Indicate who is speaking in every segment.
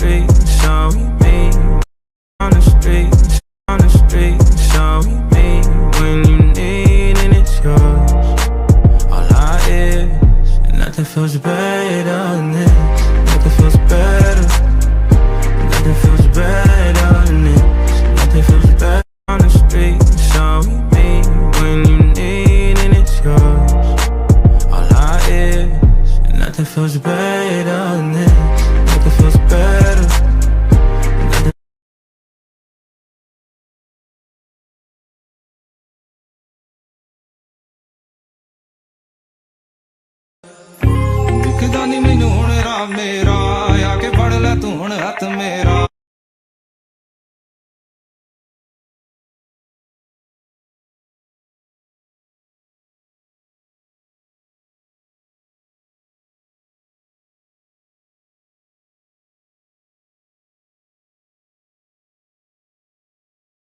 Speaker 1: street, so we meet. On the street, on the street, so we meet. When you need and it's yours, all I is, and nothing feels better than this. Nothing feels better. Nothing feels better than this. Nothing feels better. On the street, so we meet. When you need and it's yours, all I is, and nothing feels better than this. Nothing feels better. Nothing.
Speaker 2: दिखदा नी मैनू हुण राह मेरा आके फड़ लै तू हुण हत्थ मेरा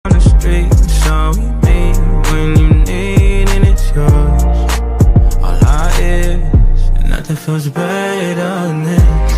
Speaker 1: On the street, so we meet. When you need and it's yours, all I is, and nothing feels better than this.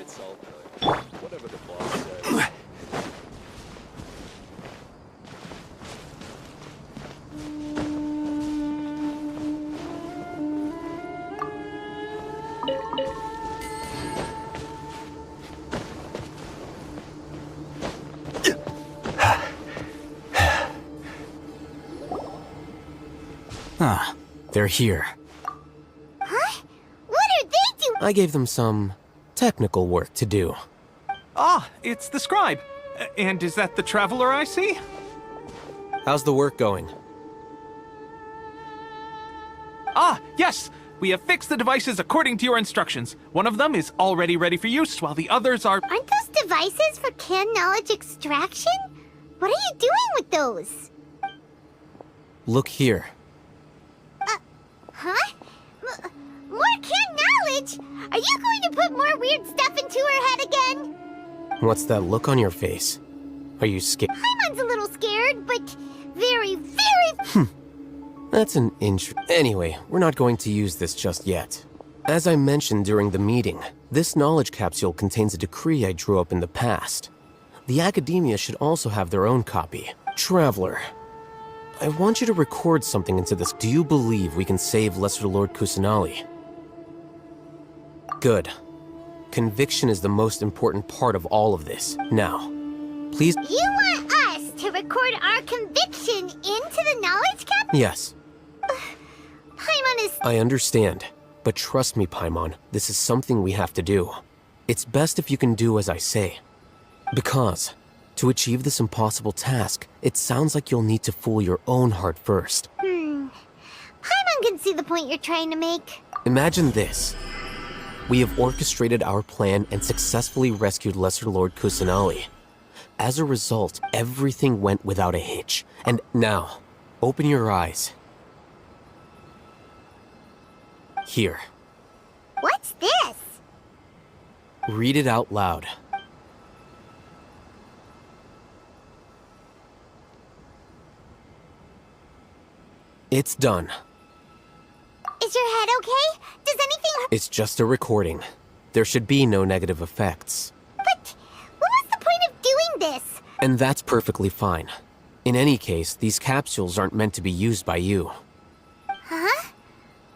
Speaker 3: It's all good. Whatever the boss says.
Speaker 4: Ah, they're here.
Speaker 5: Huh? What are they doing?
Speaker 4: I gave them some technical work to do.
Speaker 6: Ah, it's the scribe. And is that the traveler I see?
Speaker 4: How's the work going?
Speaker 6: Ah, yes! We have fixed the devices according to your instructions. One of them is already ready for use, while the others are...
Speaker 5: Aren't those devices for canned knowledge extraction? What are you doing with those?
Speaker 4: Look here.
Speaker 5: Huh? More canned knowledge? Are you going to put more weird stuff into her head again?
Speaker 4: What's that look on your face? Are you scared?
Speaker 5: Paimon's a little scared, but very, very...
Speaker 4: That's an inch. Anyway, we're not going to use this just yet. As I mentioned during the meeting, this knowledge capsule contains a decree I drew up in the past. The academia should also have their own copy. Traveler, I want you to record something into this. Do you believe we can save Lesser Lord Kusanali? Good. Conviction is the most important part of all of this. Now, please...
Speaker 5: You want us to record our conviction into the knowledge cap?
Speaker 4: Yes,
Speaker 5: Paimon is...
Speaker 4: I understand. But trust me, Paimon, this is something we have to do. It's best if you can do as I say. Because, to achieve this impossible task, it sounds like you'll need to fool your own heart first.
Speaker 5: Paimon can see the point you're trying to make.
Speaker 4: Imagine this. We have orchestrated our plan and successfully rescued Lesser Lord Kusanali. As a result, everything went without a hitch. And now, open your eyes. Here.
Speaker 5: What's this?
Speaker 4: Read it out loud. It's done.
Speaker 5: Is your head okay? Does anything hurt?
Speaker 4: It's just a recording. There should be no negative effects.
Speaker 5: But what was the point of doing this?
Speaker 4: And that's perfectly fine. In any case, these capsules aren't meant to be used by you.
Speaker 5: Huh?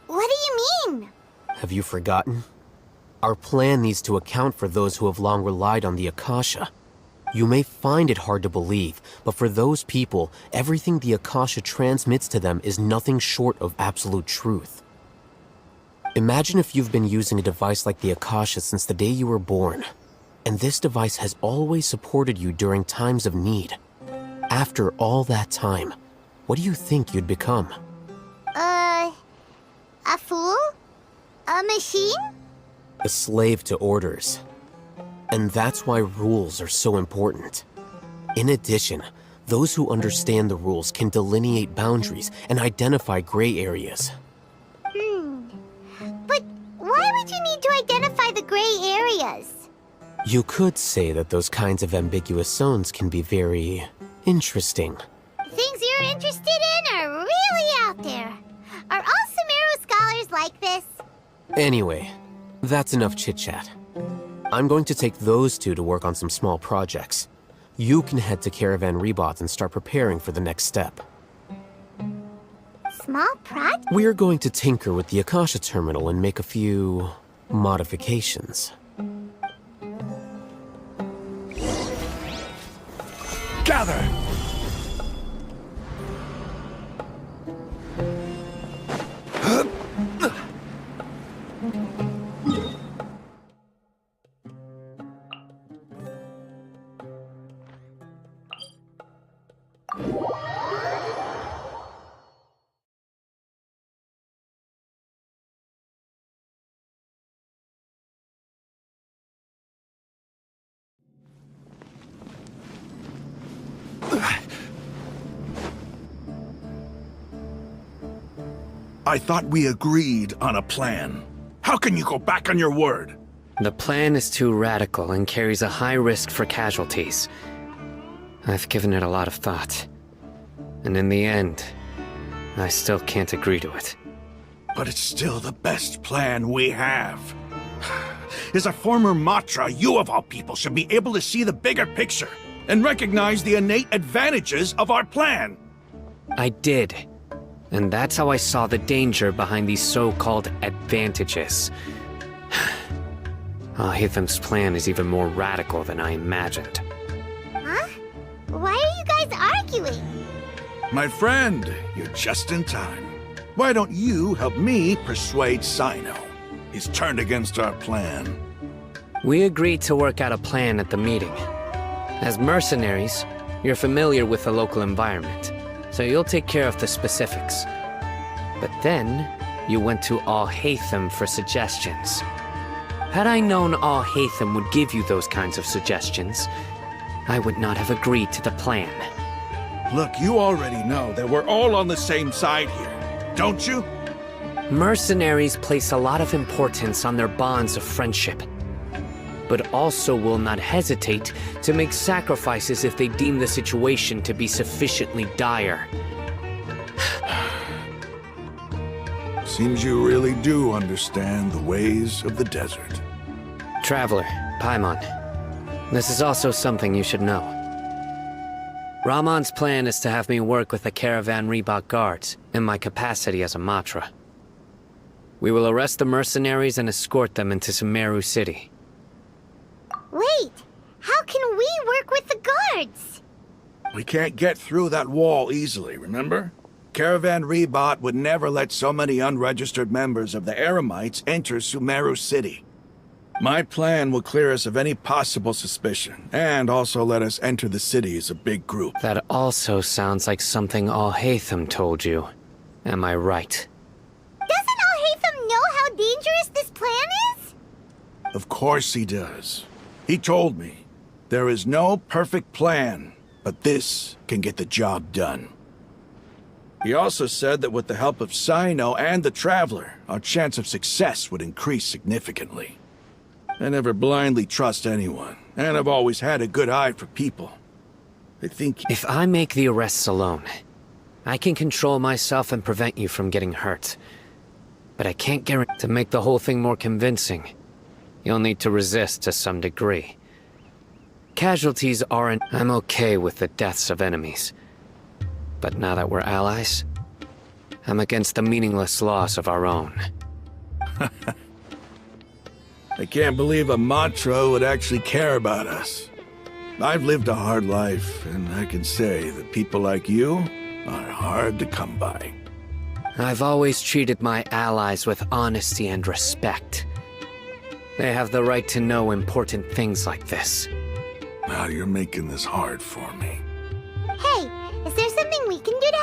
Speaker 5: What do you mean?
Speaker 4: Have you forgotten? Our plan needs to account for those who have long relied on the Akasha. You may find it hard to believe, but for those people, everything the Akasha transmits to them is nothing short of absolute truth. Imagine if you've been using a device like the Akasha since the day you were born, and this device has always supported you during times of need. After all that time, what do you think you'd become?
Speaker 5: A fool? A machine?
Speaker 4: A slave to orders. And that's why rules are so important. In addition, those who understand the rules can delineate boundaries and identify gray areas.
Speaker 5: But why would you need to identify the gray areas?
Speaker 4: You could say that those kinds of ambiguous zones can be very interesting.
Speaker 5: Things you're interested in are really out there. Are all Sumeru scholars like this?
Speaker 4: Anyway, that's enough chit-chat. I'm going to take those two to work on some small projects. You can head to Caravan Rebot and start preparing for the next step.
Speaker 5: Small project?
Speaker 4: We're going to tinker with the Akasha terminal and make a few modifications.
Speaker 7: Gather! I thought we agreed on a plan. How can you go back on your word?
Speaker 8: The plan is too radical and carries a high risk for casualties. I've given it a lot of thought. And in the end, I still can't agree to it.
Speaker 7: But it's still the best plan we have. As a former Matra, you of all people should be able to see the bigger picture and recognize the innate advantages of our plan.
Speaker 8: I did. And that's how I saw the danger behind these so-called advantages. Al-Haytham's plan is even more radical than I imagined.
Speaker 5: Huh? Why are you guys arguing?
Speaker 7: My friend, you're just in time. Why don't you help me persuade Sino? He's turned against our plan.
Speaker 8: We agreed to work out a plan at the meeting. As mercenaries, you're familiar with the local environment, so you'll take care of the specifics. But then, you went to Al-Haytham for suggestions. Had I known Al-Haytham would give you those kinds of suggestions, I would not have agreed to the plan.
Speaker 7: Look, you already know that we're all on the same side here, don't you?
Speaker 8: Mercenaries place a lot of importance on their bonds of friendship, but also will not hesitate to make sacrifices if they deem the situation to be sufficiently dire.
Speaker 7: Seems you really do understand the ways of the desert.
Speaker 8: Traveler, Paimon, this is also something you should know. Rahman's plan is to have me work with the Caravan Rebot guards in my capacity as a Matra. We will arrest the mercenaries and escort them into Sumeru City.
Speaker 5: Wait, how can we work with the guards?
Speaker 7: We can't get through that wall easily, remember? Caravan Rebot would never let so many unregistered members of the Eremites enter Sumeru City. My plan will clear us of any possible suspicion, and also let us enter the city as a big group.
Speaker 8: That also sounds like something Al-Haytham told you. Am I right?
Speaker 5: Doesn't Al-Haytham know how dangerous this plan is?
Speaker 7: Of course he does. He told me, there is no perfect plan, but this can get the job done. He also said that with the help of Sino and the Traveler, our chance of success would increase significantly. I never blindly trust anyone, and I've always had a good eye for people. I think...
Speaker 8: If I make the arrests alone, I can control myself and prevent you from getting hurt. But I can't guarantee to make the whole thing more convincing. You'll need to resist to some degree. Casualties aren't... I'm okay with the deaths of enemies. But now that we're allies, I'm against the meaningless loss of our own.
Speaker 7: I can't believe a Matra would actually care about us. I've lived a hard life, and I can say that people like you are hard to come by.
Speaker 8: I've always treated my allies with honesty and respect. They have the right to know important things like this.
Speaker 7: Now you're making this hard for me.
Speaker 5: Hey, is there something we can do to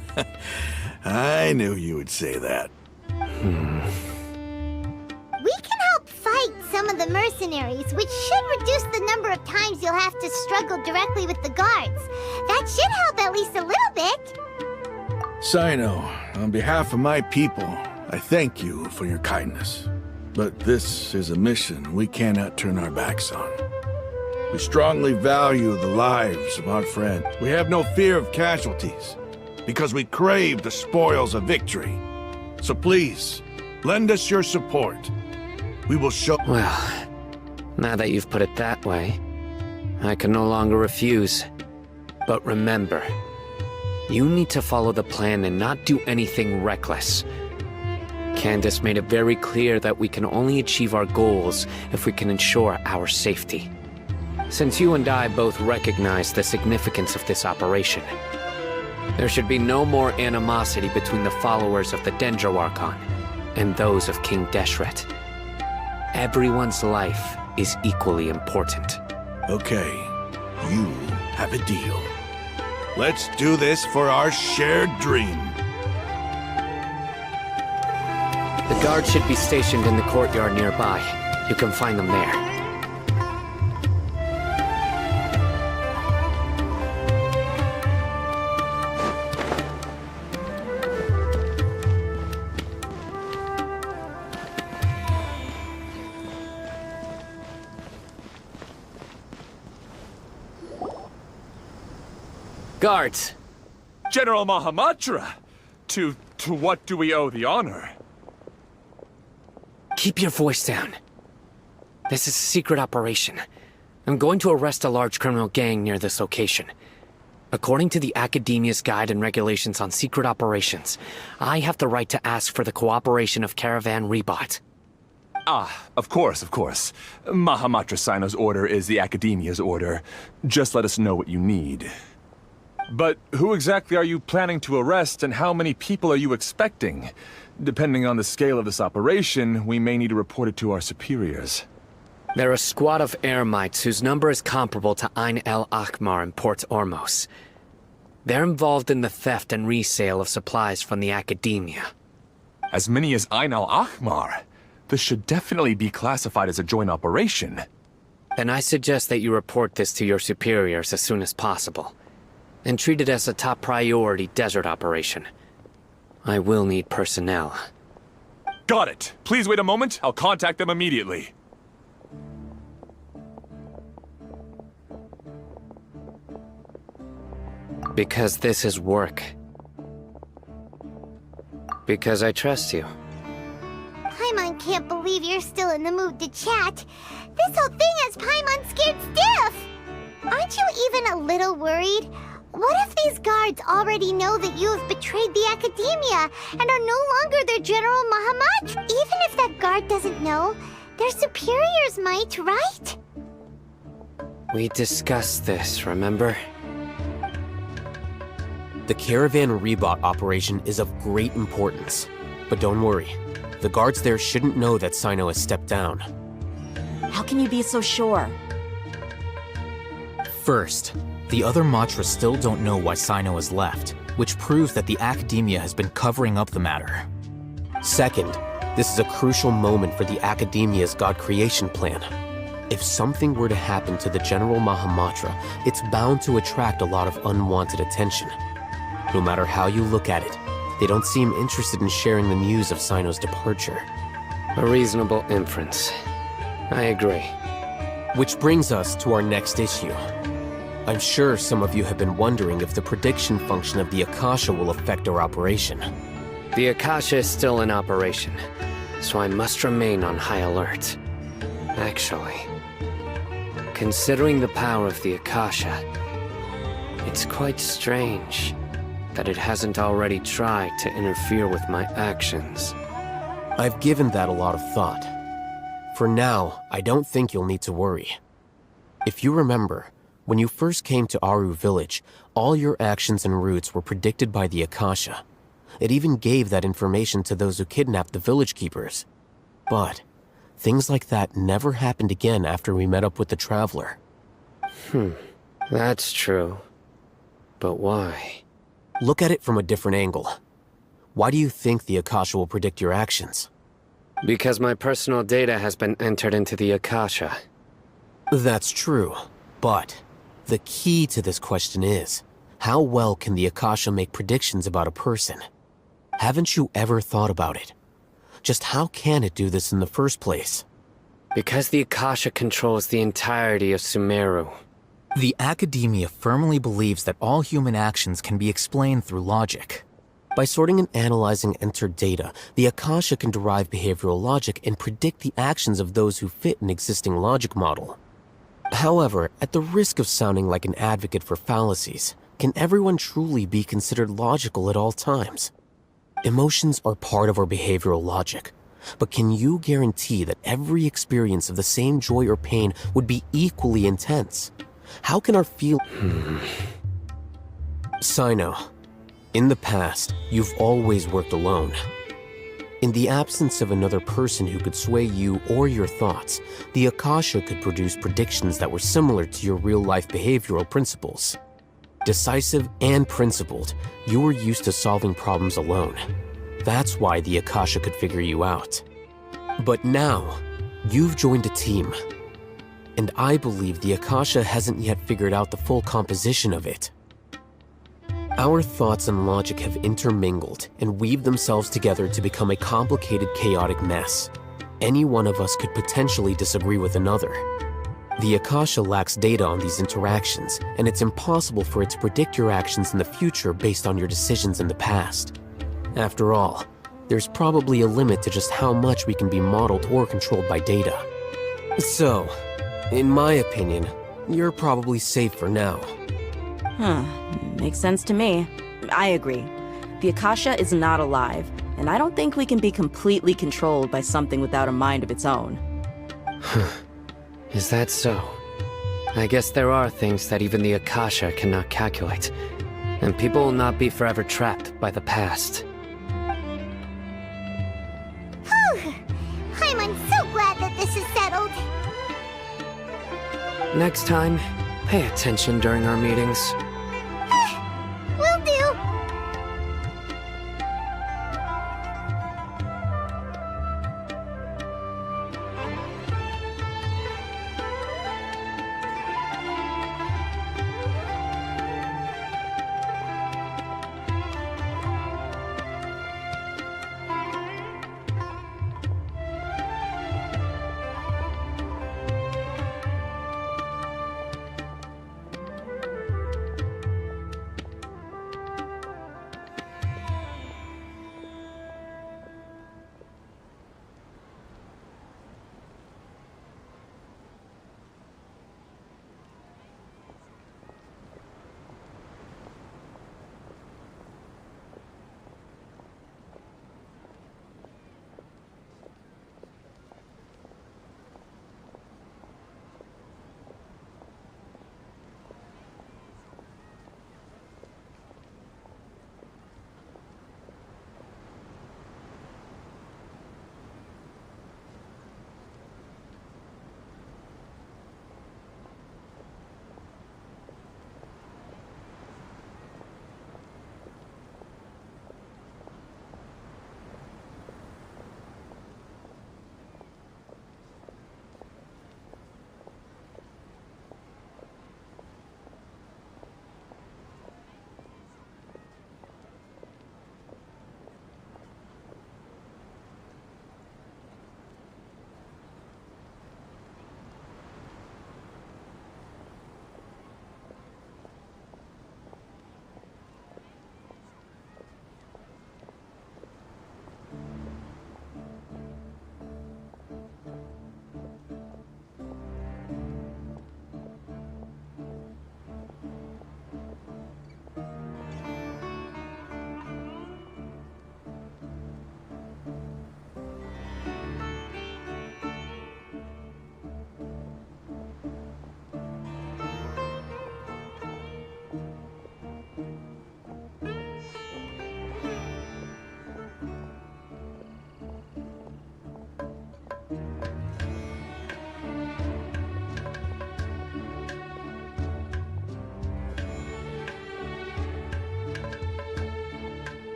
Speaker 5: help?
Speaker 7: I knew you would say that.
Speaker 5: We can help fight some of the mercenaries, which should reduce the number of times you'll have to struggle directly with the guards. That should help at least a little bit.
Speaker 7: Sino, on behalf of my people, I thank you for your kindness. But this is a mission we cannot turn our backs on. We strongly value the lives of our friends. We have no fear of casualties, because we crave the spoils of victory. So please, lend us your support. We will show...
Speaker 8: Well, now that you've put it that way, I can no longer refuse. But remember, you need to follow the plan and not do anything reckless. Candace made it very clear that we can only achieve our goals if we can ensure our safety. Since you and I both recognize the significance of this operation, there should be no more animosity between the followers of the Dendro Archon and those of King Deshret. Everyone's life is equally important.
Speaker 7: Okay, you have a deal. Let's do this for our shared dream.
Speaker 8: The guards should be stationed in the courtyard nearby. You can find them there. Guards!
Speaker 3: General Mahamatra! To what do we owe the honor?
Speaker 8: Keep your voice down. This is a secret operation. I'm going to arrest a large criminal gang near this location. According to the Academia's Guide and Regulations on Secret Operations, I have the right to ask for the cooperation of Caravan Rebot.
Speaker 3: Ah, of course. Mahamatra Sino's order is the Academia's order. Just let us know what you need. But who exactly are you planning to arrest, and how many people are you expecting? Depending on the scale of this operation, we may need to report it to our superiors.
Speaker 8: They're a squad of Eremites whose number is comparable to Ain el Akhmar in Port Ormos. They're involved in the theft and resale of supplies from the Academia.
Speaker 3: As many as Ain el Akhmar? This should definitely be classified as a joint operation.
Speaker 8: Then I suggest that you report this to your superiors as soon as possible, and treat it as a top priority desert operation. I will need personnel.
Speaker 3: Got it. Please wait a moment. I'll contact them immediately.
Speaker 8: Because this is work. Because I trust you.
Speaker 5: Paimon can't believe you're still in the mood to chat. This whole thing has Paimon scared stiff. Aren't you even a little worried? What if these guards already know that you have betrayed the Academia and are no longer their General Mahamatra? Even if that guard doesn't know, their superiors might, right?
Speaker 8: We discussed this, remember?
Speaker 4: The Caravan Rebot operation is of great importance. But don't worry. The guards there shouldn't know that Sino has stepped down.
Speaker 9: How can you be so sure?
Speaker 10: First, the other Matra still don't know why Sino has left, which proves that the Academia has been covering up the matter.
Speaker 4: Second, this is a crucial moment for the Academia's God creation plan. If something were to happen to the General Mahamatra, it's bound to attract a lot of unwanted attention. No matter how you look at it, they don't seem interested in sharing the news of Sino's departure.
Speaker 8: A reasonable inference. I agree.
Speaker 4: Which brings us to our next issue. I'm sure some of you have been wondering if the prediction function of the Akasha will affect our operation.
Speaker 8: The Akasha is still in operation, so I must remain on high alert. Actually, considering the power of the Akasha, it's quite strange that it hasn't already tried to interfere with my actions.
Speaker 4: I've given that a lot of thought. For now, I don't think you'll need to worry. If you remember, when you first came to Aru Village, all your actions and routes were predicted by the Akasha. It even gave that information to those who kidnapped the village keepers. But things like that never happened again after we met up with the Traveler.
Speaker 8: That's true. But why?
Speaker 4: Look at it from a different angle. Why do you think the Akasha will predict your actions?
Speaker 8: Because my personal data has been entered into the Akasha.
Speaker 4: That's true, but the key to this question is, how well can the Akasha make predictions about a person? Haven't you ever thought about it? Just how can it do this in the first place?
Speaker 8: Because the Akasha controls the entirety of Sumeru.
Speaker 10: The Academia firmly believes that all human actions can be explained through logic.
Speaker 4: By sorting and analyzing entered data, the Akasha can derive behavioral logic and predict the actions of those who fit an existing logic model. However, at the risk of sounding like an advocate for fallacies, can everyone truly be considered logical at all times? Emotions are part of our behavioral logic, but can you guarantee that every experience of the same joy or pain would be equally intense? How can our Sino, in the past, you've always worked alone. In the absence of another person who could sway you or your thoughts, the Akasha could produce predictions that were similar to your real-life behavioral principles. Decisive and principled, you were used to solving problems alone. That's why the Akasha could figure you out. But now, you've joined a team. And I believe the Akasha hasn't yet figured out the full composition of it. Our thoughts and logic have intermingled and weaved themselves together to become a complicated, chaotic mess. Any one of us could potentially disagree with another. The Akasha lacks data on these interactions, and it's impossible for it to predict your actions in the future based on your decisions in the past. After all, there's probably a limit to just how much we can be modeled or controlled by data. So, in my opinion, you're probably safe for now.
Speaker 9: Makes sense to me. I agree. The Akasha is not alive, and I don't think we can be completely controlled by something without a mind of its own.
Speaker 8: Is that so? I guess there are things that even the Akasha cannot calculate, and people will not be forever trapped by the past.
Speaker 5: I'm so glad that this is settled.
Speaker 8: Next time, pay attention during our meetings.
Speaker 5: Will do.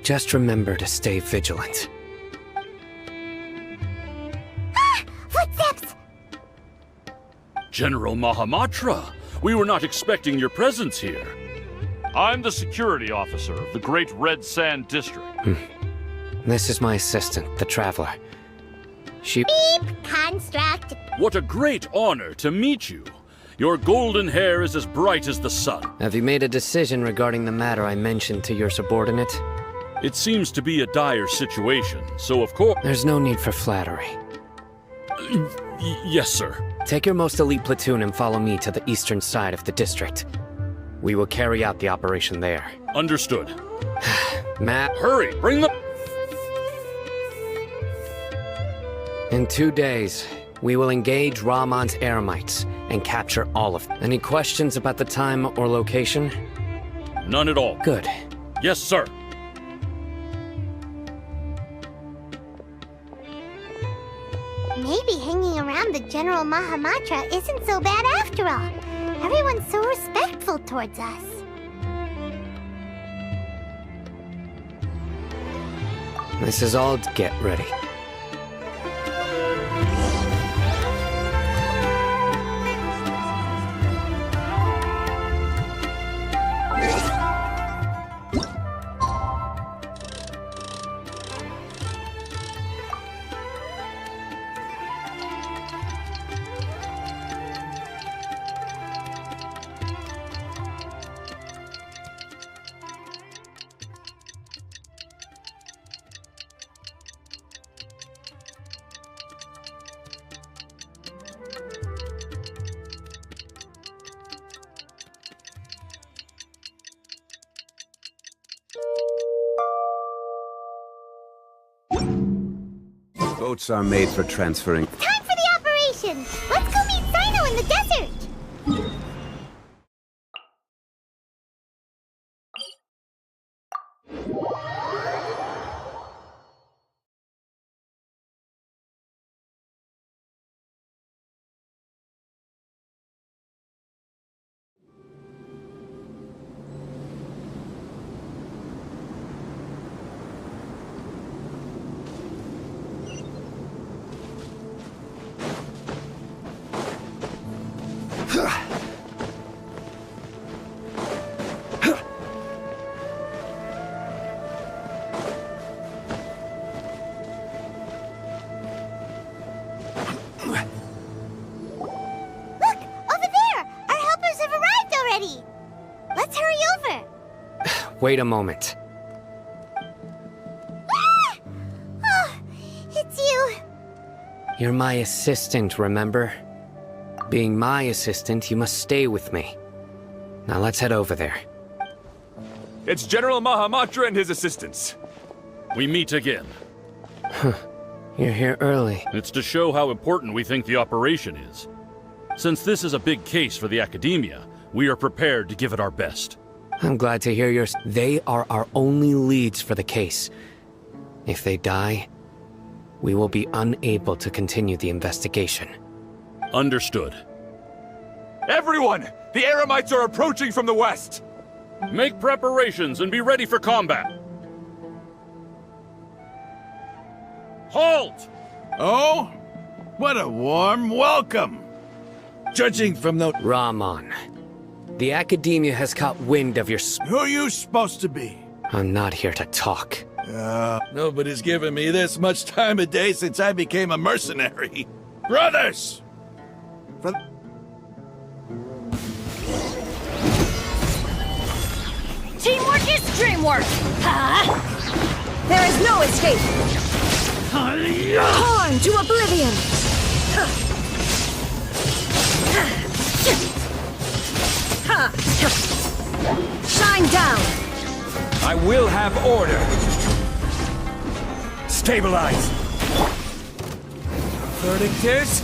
Speaker 8: Just remember to stay vigilant.
Speaker 5: Footsteps!
Speaker 11: General Mahamatra, we were not expecting your presence here. I'm the security officer of the Great Red Sand District.
Speaker 8: This is my assistant, the Traveler. She...
Speaker 5: Beep! Construct!
Speaker 11: What a great honor to meet you. Your golden hair is as bright as the sun.
Speaker 8: Have you made a decision regarding the matter I mentioned to your subordinate?
Speaker 11: It seems to be a dire situation, so of course...
Speaker 8: There's no need for flattery.
Speaker 11: Yes, sir.
Speaker 8: Take your most elite platoon and follow me to the eastern side of the district. We will carry out the operation there.
Speaker 11: Understood.
Speaker 8: Matt,
Speaker 11: Hurry, bring the...
Speaker 8: in 2 days, we will engage Ramon's Eremites and capture all of them. Any questions about the time or location?
Speaker 11: None at all.
Speaker 8: Good.
Speaker 11: Yes, sir.
Speaker 5: Maybe hanging around the General Mahamatra isn't so bad after all. Everyone's so respectful towards us.
Speaker 8: This is all to get ready.
Speaker 12: Boats are made for transferring.
Speaker 5: Time for the operation! Let's go meet Sino in the desert! Wait a moment. Ah! Oh, it's you.
Speaker 8: You're my assistant, remember? Being my assistant, you must stay with me. Now let's head over there.
Speaker 3: It's General Mahamatra and his assistants.
Speaker 11: We meet again.
Speaker 8: You're here early.
Speaker 11: It's to show how important we think the operation is. Since this is a big case for the Academia, we are prepared to give it our best.
Speaker 8: I'm glad to hear yours. They are our only leads for the case. If they die, we will be unable to continue the investigation.
Speaker 11: Understood.
Speaker 3: Everyone! The Eremites are approaching from the west!
Speaker 11: Make preparations and be ready for combat. Halt!
Speaker 7: Oh? What a warm welcome! Judging from the...
Speaker 8: Ramon. The Academia has caught wind of your
Speaker 7: Who are you supposed to be?
Speaker 8: I'm not here to talk.
Speaker 7: Nobody's given me this much time of day since I became a mercenary. Brothers!
Speaker 13: Teamwork is dreamwork! Huh? There is no escape! Torn to oblivion! Shine down!
Speaker 1: I will have order. Stabilize. Verdict is...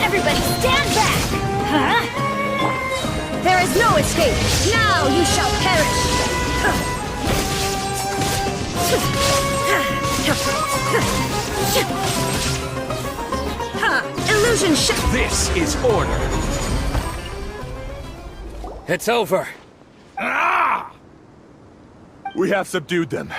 Speaker 13: Everybody stand back! Huh? There is no escape! Now you shall perish! Illusion shut!
Speaker 6: This is order.
Speaker 8: It's over.
Speaker 3: We have subdued them.